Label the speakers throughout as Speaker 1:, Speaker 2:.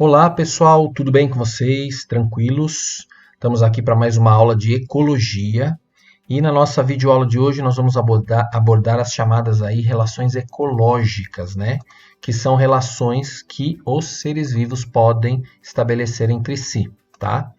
Speaker 1: Olá pessoal, tudo bem com vocês? Tranquilos? Estamos aqui para mais uma aula de ecologia e na nossa videoaula de hoje nós vamos abordar as chamadas aí relações ecológicas, né? Que são relações que os seres vivos podem estabelecer entre si, tá?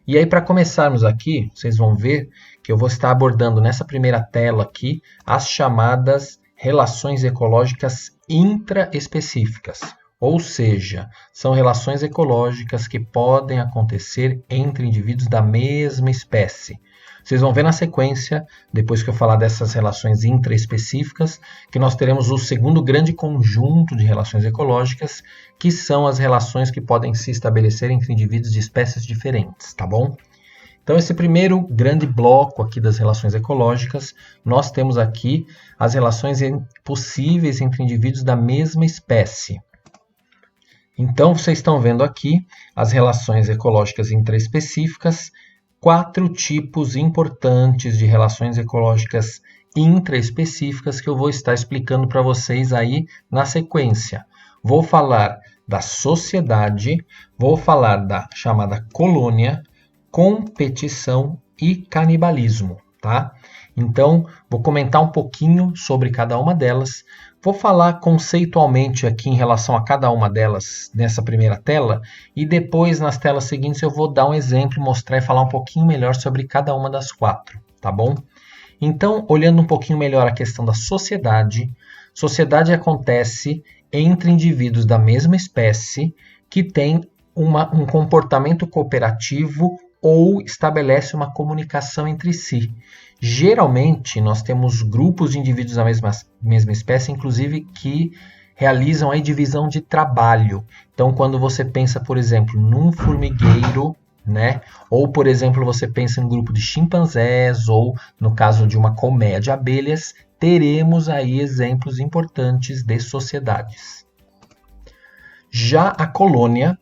Speaker 1: E aí para começarmos aqui, vocês vão ver que eu vou estar abordando nessa primeira tela aqui as chamadas relações ecológicas intraespecíficas. Ou seja, são relações ecológicas que podem acontecer entre indivíduos da mesma espécie. Vocês vão ver na sequência, depois que eu falar dessas relações intraespecíficas, que nós teremos o segundo grande conjunto de relações ecológicas, que são as relações que podem se estabelecer entre indivíduos de espécies diferentes, tá bom? Então, esse primeiro grande bloco aqui das relações ecológicas, nós temos aqui as relações possíveis entre indivíduos da mesma espécie. Então, vocês estão vendo aqui as relações ecológicas intraespecíficas, 4 tipos importantes de relações ecológicas intraespecíficas que eu vou estar explicando para vocês aí na sequência. Vou falar da sociedade, vou falar da chamada colônia, competição e canibalismo, tá? Então, vou comentar um pouquinho sobre cada uma delas. Vou falar conceitualmente aqui em relação a cada uma delas nessa primeira tela e depois nas telas seguintes eu vou dar um exemplo, mostrar e falar um pouquinho melhor sobre cada uma das 4, tá bom? Então, olhando um pouquinho melhor a questão da sociedade, sociedade acontece entre indivíduos da mesma espécie que têm um comportamento cooperativo ou estabelece uma comunicação entre si. Geralmente, nós temos grupos de indivíduos da mesma espécie, inclusive, que realizam a divisão de trabalho. Então, quando você pensa, por exemplo, num formigueiro, né? Ou, por exemplo, você pensa em um grupo de chimpanzés, ou no caso de uma colmeia de abelhas, teremos aí exemplos importantes de sociedades. Já a colônia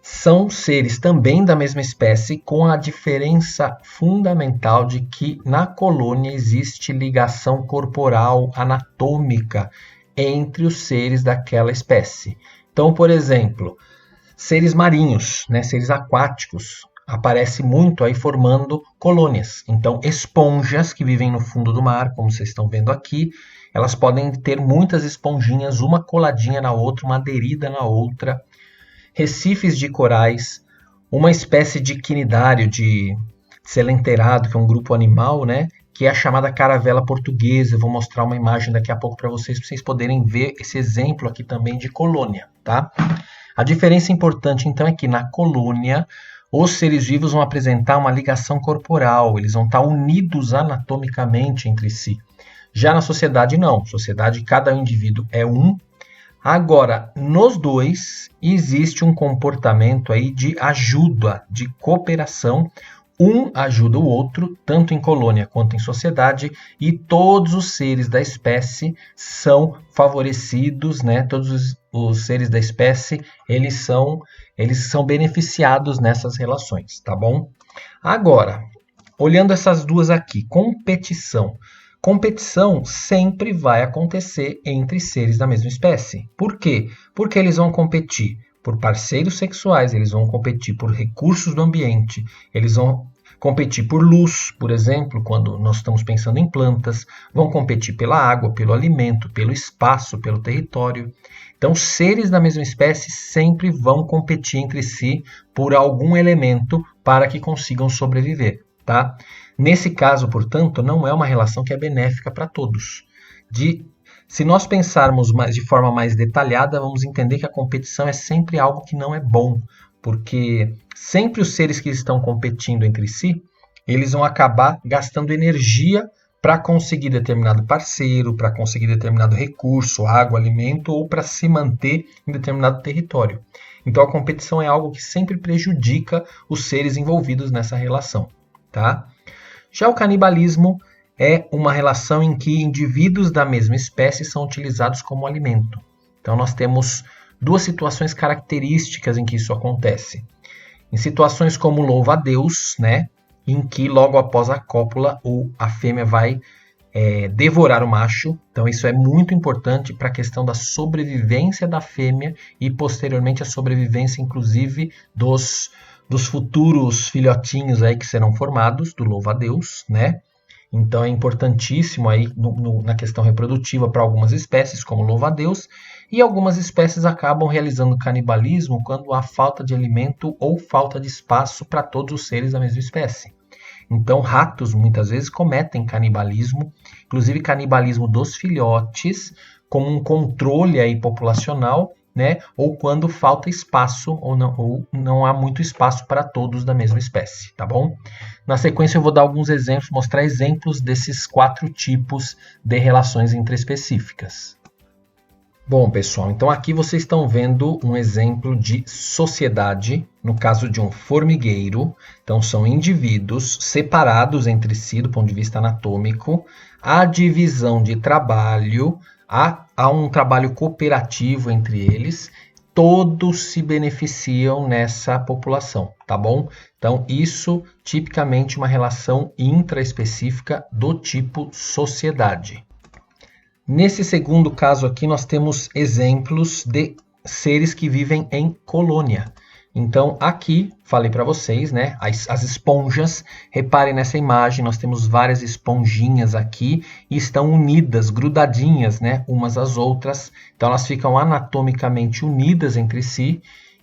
Speaker 1: são seres também da mesma espécie, com a diferença fundamental de que na colônia existe ligação corporal anatômica entre os seres daquela espécie. Então, por exemplo, seres marinhos, né, seres aquáticos, aparece muito aí formando colônias. Então, esponjas que vivem no fundo do mar, como vocês estão vendo aqui, elas podem ter muitas esponjinhas, uma coladinha na outra, uma aderida na outra. Recifes de corais, uma espécie de quinidário, de selenterado, que é um grupo animal, né? Que é a chamada caravela portuguesa. Eu vou mostrar uma imagem daqui a pouco para vocês poderem ver esse exemplo aqui também de colônia, tá? A diferença importante, então, é que na colônia, os seres vivos vão apresentar uma ligação corporal, eles vão estar unidos anatomicamente entre si. Já na sociedade, não. Na sociedade, cada indivíduo é um. Agora, nos dois, existe um comportamento aí de ajuda, de cooperação. Um ajuda o outro, tanto em colônia quanto em sociedade, e todos os seres da espécie são favorecidos, né? Todos os seres da espécie, eles são beneficiados nessas relações, tá bom? Agora, olhando essas duas aqui, competição. Competição sempre vai acontecer entre seres da mesma espécie. Por quê? Porque eles vão competir por parceiros sexuais, eles vão competir por recursos do ambiente, eles vão competir por luz, por exemplo, quando nós estamos pensando em plantas, vão competir pela água, pelo alimento, pelo espaço, pelo território. Então, seres da mesma espécie sempre vão competir entre si por algum elemento para que consigam sobreviver, tá? Nesse caso, portanto, não é uma relação que é benéfica para todos. Se nós pensarmos de forma mais detalhada, vamos entender que a competição é sempre algo que não é bom, porque sempre os seres que estão competindo entre si, eles vão acabar gastando energia para conseguir determinado parceiro, para conseguir determinado recurso, água, alimento, ou para se manter em determinado território. Então, a competição é algo que sempre prejudica os seres envolvidos nessa relação, tá? Já o canibalismo é uma relação em que indivíduos da mesma espécie são utilizados como alimento. Então, nós temos 2 situações características em que isso acontece. Em situações como louva-a-Deus, né, em que logo após a cópula a fêmea vai devorar o macho. Então isso é muito importante para a questão da sobrevivência da fêmea e posteriormente a sobrevivência, inclusive, dos futuros filhotinhos aí que serão formados, do louva-a-Deus, né? Então é importantíssimo aí na questão reprodutiva para algumas espécies, como o louva-a-Deus, e algumas espécies acabam realizando canibalismo quando há falta de alimento ou falta de espaço para todos os seres da mesma espécie. Então ratos muitas vezes cometem canibalismo, inclusive canibalismo dos filhotes, como um controle aí populacional, né? Ou quando falta espaço ou não há muito espaço para todos da mesma espécie, tá bom? Na sequência eu vou dar alguns exemplos, mostrar exemplos desses 4 tipos de relações intraespecíficas. Bom, pessoal, então aqui vocês estão vendo um exemplo de sociedade, no caso de um formigueiro. Então são indivíduos separados entre si do ponto de vista anatômico, há divisão de trabalho, há um trabalho cooperativo entre eles, todos se beneficiam nessa população, tá bom? Então, isso tipicamente uma relação intraespecífica do tipo sociedade. Nesse segundo caso aqui, nós temos exemplos de seres que vivem em colônia. Então, aqui, falei para vocês, né, as esponjas, reparem nessa imagem, nós temos várias esponjinhas aqui e estão unidas, grudadinhas, né, umas às outras. Então, elas ficam anatomicamente unidas entre si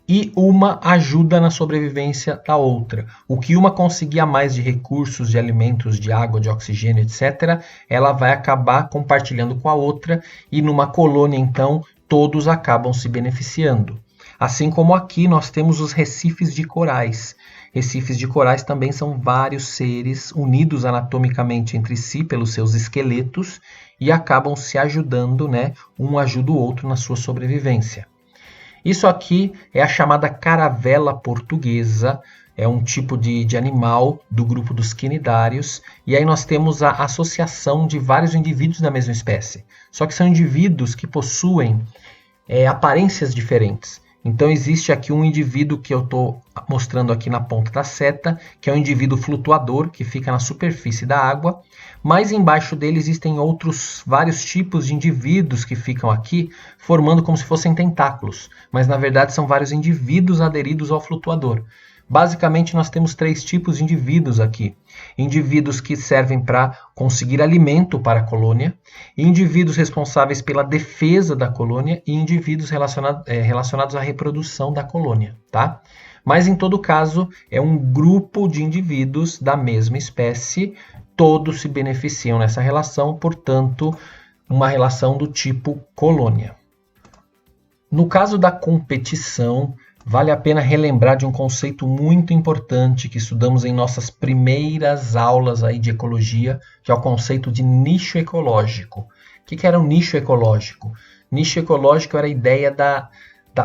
Speaker 1: e uma ajuda na sobrevivência da outra. O que uma conseguia mais de recursos, de alimentos, de água, de oxigênio, etc., ela vai acabar compartilhando com a outra e numa colônia, então, todos acabam se beneficiando. Assim como aqui nós temos os recifes de corais. Recifes de corais também são vários seres unidos anatomicamente entre si pelos seus esqueletos e acabam se ajudando, né? Um ajuda o outro na sua sobrevivência. Isso aqui é a chamada caravela portuguesa, é um tipo de animal do grupo dos quinidários, e aí nós temos a associação de vários indivíduos da mesma espécie. Só que são indivíduos que possuem aparências diferentes. Então existe aqui um indivíduo que eu estou mostrando aqui na ponta da seta, que é um indivíduo flutuador, que fica na superfície da água. Mais embaixo dele existem outros vários tipos de indivíduos que ficam aqui, formando como se fossem tentáculos. Mas na verdade são vários indivíduos aderidos ao flutuador. Basicamente nós temos 3 tipos de indivíduos aqui. Indivíduos que servem para conseguir alimento para a colônia, indivíduos responsáveis pela defesa da colônia e indivíduos relacionados à reprodução da colônia, tá? Mas em todo caso é um grupo de indivíduos da mesma espécie, todos se beneficiam nessa relação, portanto, uma relação do tipo colônia. No caso da competição, vale a pena relembrar de um conceito muito importante que estudamos em nossas primeiras aulas aí de ecologia, que é o conceito de nicho ecológico. O que era um nicho ecológico? Nicho ecológico era a ideia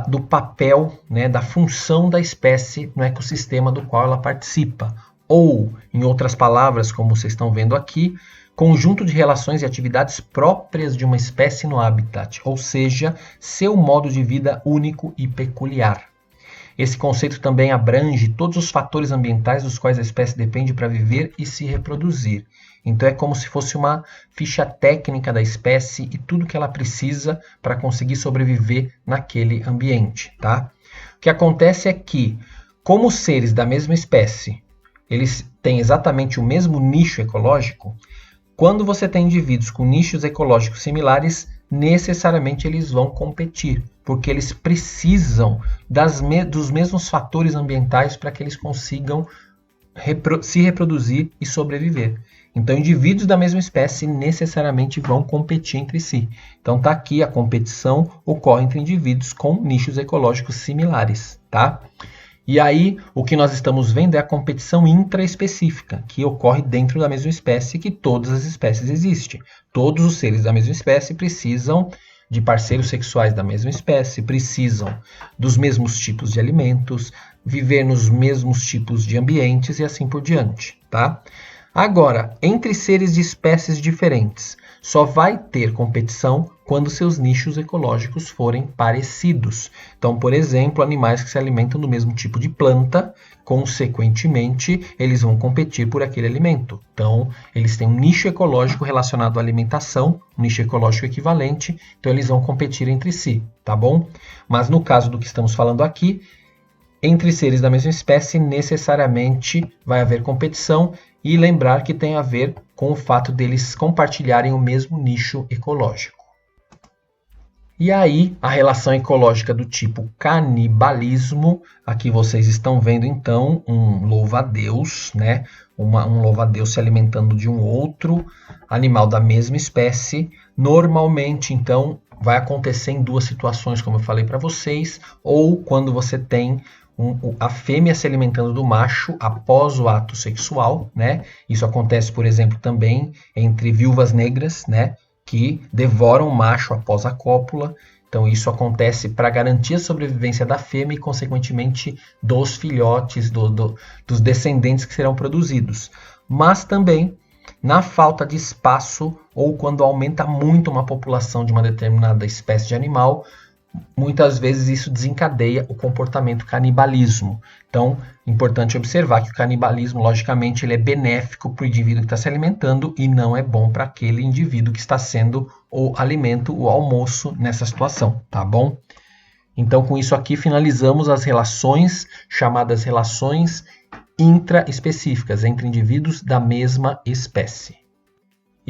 Speaker 1: do papel, né, da função da espécie no ecossistema do qual ela participa. Ou, em outras palavras, como vocês estão vendo aqui, conjunto de relações e atividades próprias de uma espécie no habitat, ou seja, seu modo de vida único e peculiar. Esse conceito também abrange todos os fatores ambientais dos quais a espécie depende para viver e se reproduzir. Então é como se fosse uma ficha técnica da espécie e tudo que ela precisa para conseguir sobreviver naquele ambiente, tá? O que acontece é que, como os seres da mesma espécie, eles têm exatamente o mesmo nicho ecológico, quando você tem indivíduos com nichos ecológicos similares, necessariamente eles vão competir, porque eles precisam dos mesmos fatores ambientais para que eles consigam se reproduzir e sobreviver. Então, indivíduos da mesma espécie necessariamente vão competir entre si. Então, tá aqui, a competição ocorre entre indivíduos com nichos ecológicos similares, tá? E aí, o que nós estamos vendo é a competição intraespecífica, que ocorre dentro da mesma espécie, que todas as espécies existem. Todos os seres da mesma espécie precisam de parceiros sexuais da mesma espécie, precisam dos mesmos tipos de alimentos, viver nos mesmos tipos de ambientes e assim por diante, tá? Agora, entre seres de espécies diferentes, só vai ter competição quando seus nichos ecológicos forem parecidos. Então, por exemplo, animais que se alimentam do mesmo tipo de planta, consequentemente, eles vão competir por aquele alimento. Então, eles têm um nicho ecológico relacionado à alimentação, um nicho ecológico equivalente, então eles vão competir entre si, tá bom? Mas no caso do que estamos falando aqui, entre seres da mesma espécie, necessariamente vai haver competição, e lembrar que tem a ver com o fato deles compartilharem o mesmo nicho ecológico. E aí, a relação ecológica do tipo canibalismo, aqui vocês estão vendo então um louva-a-Deus, né? Um louva-a-Deus se alimentando de um outro animal da mesma espécie. Normalmente, então, vai acontecer em duas situações, como eu falei para vocês, ou quando você tem a fêmea se alimentando do macho após o ato sexual, né? Isso acontece, por exemplo, também entre viúvas negras, né? Que devoram o macho após a cópula. Então isso acontece para garantir a sobrevivência da fêmea e, consequentemente, dos filhotes, dos descendentes que serão produzidos. Mas também na falta de espaço ou quando aumenta muito uma população de uma determinada espécie de animal, muitas vezes isso desencadeia o comportamento canibalismo. Então, importante observar que o canibalismo, logicamente, ele é benéfico para o indivíduo que está se alimentando e não é bom para aquele indivíduo que está sendo o alimento, o almoço nessa situação, tá bom? Então, com isso aqui, finalizamos as relações chamadas relações intraespecíficas entre indivíduos da mesma espécie.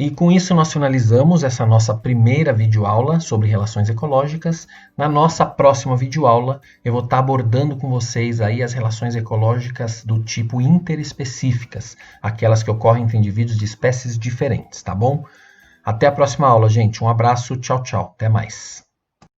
Speaker 1: E com isso nós finalizamos essa nossa primeira videoaula sobre relações ecológicas. Na nossa próxima videoaula eu vou estar abordando com vocês aí as relações ecológicas do tipo interespecíficas, aquelas que ocorrem entre indivíduos de espécies diferentes, tá bom? Até a próxima aula, gente. Um abraço, tchau, tchau. Até mais.